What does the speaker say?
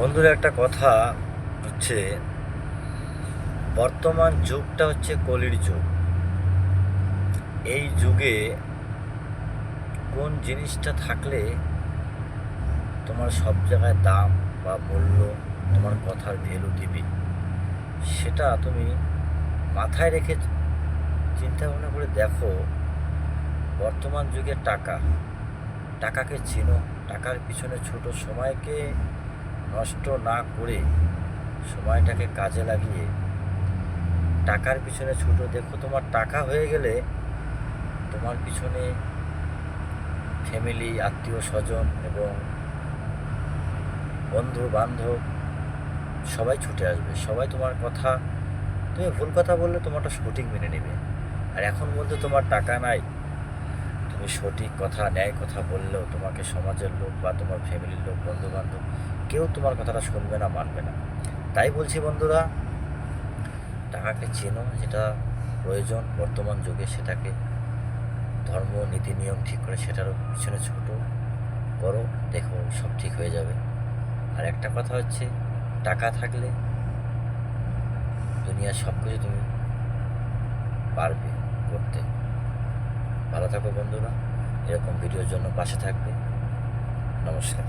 বন্ধুরা, একটা কথা হচ্ছে, বর্তমান যুগটা হচ্ছে কলির যুগ। এই যুগে কোন জিনিসটা থাকলে তোমার সব জায়গায় দাম বা মূল্য, তোমার কথার ভ্যালু দিবে, সেটা তুমি মাথায় রেখে চিন্তা ভাবনা করে দেখো। বর্তমান যুগে টাকাকে চেনো। টাকার পিছনে ছোট সময়কে নষ্ট না করে সময়টাকে কাজে লাগিয়ে টাকার পিছনে ছুটো। দেখো, তোমার টাকা হয়ে গেলে তোমার পিছনে ফ্যামিলি, আত্মীয় স্বজন এবং বন্ধু বান্ধব সবাই ছুটে আসবে। সবাই তোমার কথা, তুমি ভুল কথা বললে তোমারটা সঠিক মেনে নেবে। আর এখন বলতে তোমার টাকা নাই, তুমি সঠিক কথা, ন্যায় কথা বললেও তোমাকে সমাজের লোক বা তোমার ফ্যামিলির লোক, বন্ধু বান্ধব কেউ তোমার কথাটা শুনবে না, মানবে না। তাই বলছি বন্ধুরা, টাকাকে চেনো, যেটা প্রয়োজন বর্তমান যুগে সেটাকে ধর্ম, নীতি, নিয়ম ঠিক করে সেটার পিছনে ছোটো করো। দেখো, সব ঠিক হয়ে যাবে। আর একটা কথা হচ্ছে, টাকা থাকলে দুনিয়ার সব কিছু তুমি পারবে করতে। ভালো থাকো বন্ধুরা, এরকম ভিডিওর জন্য পাশে থাকবে। নমস্কার।